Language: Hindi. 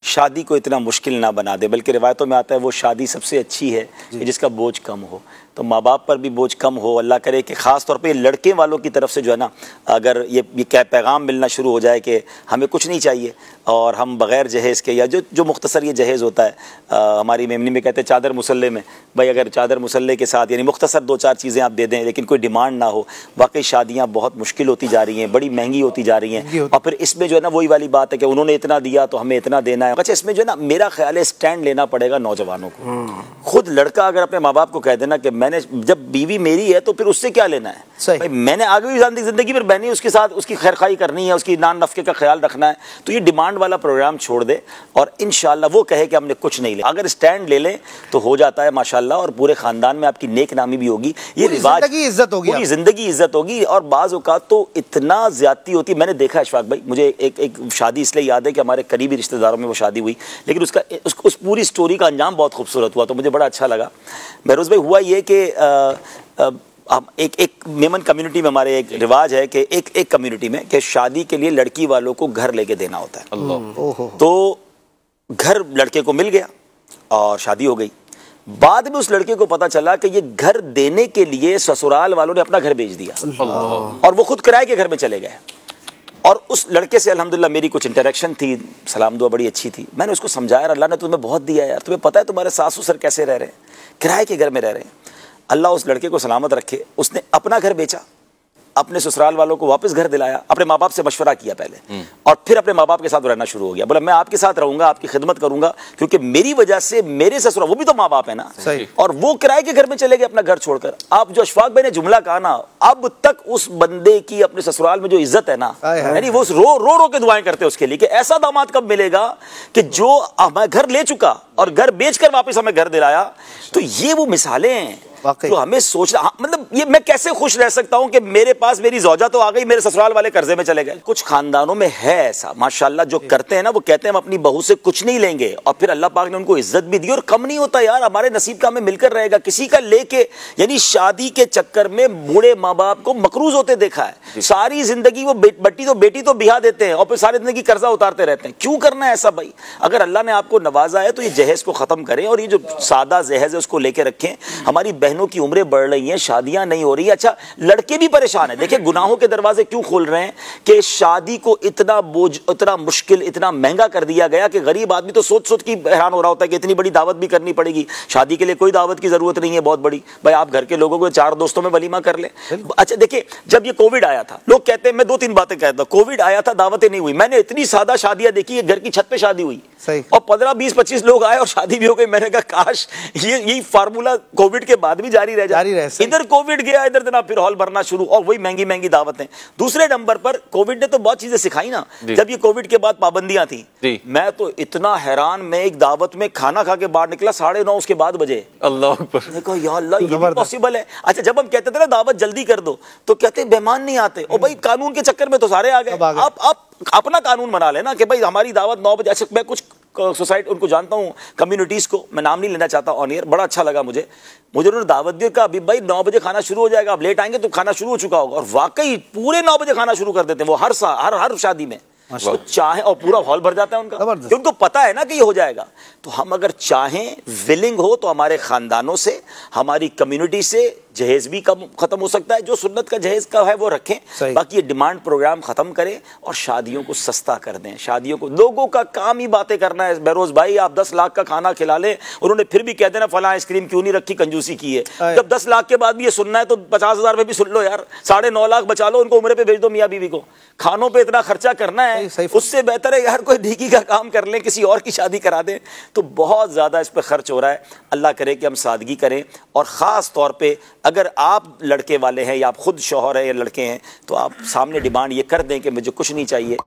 शादी को इतना मुश्किल ना बना दे, बल्कि रिवायतों में आता है वो शादी सबसे अच्छी है कि जिसका बोझ कम हो। तो माँ बाप पर भी बोझ कम हो, अल्लाह करे कि ख़ास तौर पे लड़के वालों की तरफ से जो है ना, अगर ये क्या पैगाम मिलना शुरू हो जाए कि हमें कुछ नहीं चाहिए और हम बग़ैर जहेज़ के, या जो मुख्तसर ये जहेज़ होता है, हमारी मेमनी में कहते हैं चादर मुसल्ले में, भाई अगर चादर मुसल्ले के साथ यानी मुख्तसर 2-4 चीज़ें आप दे दें लेकिन कोई डिमांड ना हो। वाकई शादियाँ बहुत मुश्किल होती जा रही हैं, बड़ी महंगी होती जा रही हैं। और फिर इसमें जो है ना वही वाली बात है कि उन्होंने इतना दिया तो हमें इतना देना है। अच्छा, इसमें जो है ना मेरा ख्याल है स्टैंड लेना पड़ेगा नौजवानों को। खुद लड़का अगर अपने माँ बाप को कह देना कि मैंने, जब बीवी मेरी है तो फिर उससे क्या लेना है, भाई मैंने आगे भी ज़िंदगी पर मैंने उसके साथ उसकी खैरखाई करनी है, उसकी नान नफ़के का ख्याल रखना है, तो ये डिमांड वाला प्रोग्राम छोड़ दे और इंशाल्लाह वो कहे कि हमने कुछ नहीं लिया। अगर स्टैंड ले लें तो हो जाता है माशाल्लाह, और पूरे ख़ानदान में आपकी नेक नामी भी होगी, ये रिवाज की इज्जत होगी, पूरी ज़िंदगी इज्जत होगी। और बाज़ औक़ात तो इतना ज़्यादती होती है, मैंने देखा है अशफाक भाई, मुझे एक शादी इसलिए याद है कि हमारे करीबी रिश्तेदारों में वो शादी हुई, लेकिन उस पूरी स्टोरी का अंजाम बहुत खूबसूरत हुआ, तो मुझे बड़ा अच्छा लगा। बहरोज़ भाई, हुआ ये कि एक मेमन कम्युनिटी में हमारे एक रिवाज है कि एक कम्युनिटी में कि शादी के लिए लड़की वालों को घर लेके देना होता है। अल्लाह। तो घर लड़के को मिल गया और शादी हो गई। बाद में उस लड़के को पता चला कि ये घर देने के लिए ससुराल वालों ने अपना घर बेच दिया और वो खुद किराए के घर में चले गए। और उस लड़के से अल्हम्दुलिल्लाह मेरी कुछ इंटरेक्शन थी, सलाम दुआ बड़ी अच्छी थी। मैंने उसको समझाया, अल्लाह ने तुम्हें बहुत दिया यार, तुम्हें पता है तुम्हारे सास ससुर कैसे रह रहे हैं, किराए के घर में रह रहे हैं। अल्लाह उस लड़के को सलामत रखे, उसने अपना घर बेचा, अपने ससुराल वालों को वापस घर दिलाया, अपने माँ बाप से मशवरा किया पहले और फिर अपने माँ बाप के साथ रहना शुरू हो गया। बोला मैं आपके साथ रहूंगा, आपकी खिदमत करूंगा, क्योंकि मेरी वजह से मेरे ससुराल, वो भी तो माँ बाप है ना, और वो किराए के घर में चले गए अपना घर छोड़कर। आप जो अशफाक भाई ने जुमला कहा ना, अब तक उस बंदे की अपने ससुराल में जो इज्जत है ना, यानी वो रो के दुआएं करते हैं उसके लिए कि ऐसा दामाद कब मिलेगा कि जो हमें घर ले चुका और घर बेचकर वापस हमें घर दिलाया। तो ये वो मिसालें हैं तो हमें सोचना, मतलब ये मैं कैसे खुश रह सकता हूं कि मेरे पास मेरी ज़ौजा तो आ गई, मेरे ससुराल वाले कर्जे में चले गए। कुछ खानदानों में है ऐसा माशाल्लाह, जो करते हैं ना, वो कहते हैं हम अपनी बहू से कुछ नहीं लेंगे, और फिर अल्लाह पाक ने उनको इज्जत भी दी। और कम नहीं होता यार, हमारे नसीब का हमें मिलकर रहेगा, किसी का लेके, यानी शादी के चक्कर में बूढ़े माँ बाप को मकरूज होते देखा है। सारी जिंदगी वो बेटी तो बिहा देते हैं और फिर सारी जिंदगी कर्जा उतारते रहते हैं। क्यों करना है ऐसा भाई? अगर अल्लाह ने आपको नवाजा है तो ये जहेज को खत्म करें और ये जो सादा जहेज है उसको लेके रखें। हमारी बहनों की उम्रें बढ़ रही हैं, शादियां नहीं हो रही। अच्छा, लड़के भी परेशान हैं। देखिए गुनाहों के दरवाजे क्यों खोल रहे हैं कि शादी को इतना बोझ, इतना मुश्किल, इतना महंगा कर दिया गया कि गरीब आदमी तो सोच सोच के हैरान हो रहा होता है कि इतनी बड़ी दावत भी करनी पड़ेगी। शादी के लिए कोई दावत की जरूरत नहीं है बहुत बड़ी, भाई आप घर के लोगों को 4 दोस्तों में वलीमा कर ले। अच्छा देखिए, जब ये कोविड आया था, लोग कहते हैं, मैं 2-3 बातें कहता हूं, कोविड आया था दावतें नहीं हुई। मैंने इतनी सादा शादियां देखी, घर की छत पे शादी हुई और 15-20-25 लोग आए और शादी भी हो गई। मैंने कहा काश यही फार्मूला कोविड के बाद भी जारी रह जाए। इधर कोविड गया, इधर जना फिर हॉल भरना शुरू और वही महंगी महंगी दावतें। दूसरे नंबर पर कोविड ने तो बहुत चीजें सिखाई ना। जब ये कोविड के बाद पाबंदियां थी, मैं तो इतना हैरान, मैं एक दावत में खाना खा के बाहर निकला 9:30 उसके बाद बजे। अल्लाह अकबर, या अल्लाह ये भी पॉसिबल है। अच्छा, जब हम कहते थे ना दावत जल्दी कर दो तो कहते मेहमान नहीं आते, और भाई कानून के चक्कर में तो सारे आ गए। आप अपना कानून बना लेना कि भाई हमारी दावत 9 बजे। अच्छा, मैं कुछ सोसाइटी उनको जानता हूँ, कम्युनिटीज़ को, मैं नाम नहीं लेना चाहता ऑन एयर, बड़ा अच्छा लगा मुझे उन्होंने दावत दी, कहा अभी भाई 9 बजे खाना शुरू हो जाएगा, आप लेट आएंगे तो खाना शुरू हो चुका होगा। और वाकई पूरे 9 बजे खाना शुरू कर देते हैं वो हर शादी में। तो चाहे और पूरा हॉल भर जाता है उनका, क्योंकि उनको पता है ना कि ये हो जाएगा। तो हम अगर चाहें, विलिंग हो, तो हमारे खानदानों से, हमारी कम्युनिटी से जहेज भी कम खत्म हो सकता है। जो सुन्नत का जहेज का है वो रखें, बाकी ये डिमांड प्रोग्राम खत्म करें और शादियों को सस्ता कर दें। शादियों को, लोगों का काम ही बातें करना है। बहरोज भाई, आप 10 लाख का खाना खिला लें, उन्होंने फिर भी कह देना फला आइसक्रीम क्यों नहीं रखी, कंजूसी की है। जब 10 लाख के बाद भी ये सुनना है तो 50,000 में भी सुन लो यार, 9.5 लाख बचा लो, उनको उम्र पे भेज दो मियाँ बीवी को। खानों पे इतना खर्चा करना है, उससे बेहतर है यार कोई ढीकी का काम कर लें, किसी और की शादी करा दें। तो बहुत ज्यादा इस पर खर्च हो रहा है। अल्लाह करे कि हम सादगी करें, और ख़ास तौर पे अगर आप लड़के वाले हैं या आप खुद शौहर हैं या लड़के हैं, तो आप सामने डिमांड ये कर दें कि मुझे कुछ नहीं चाहिए।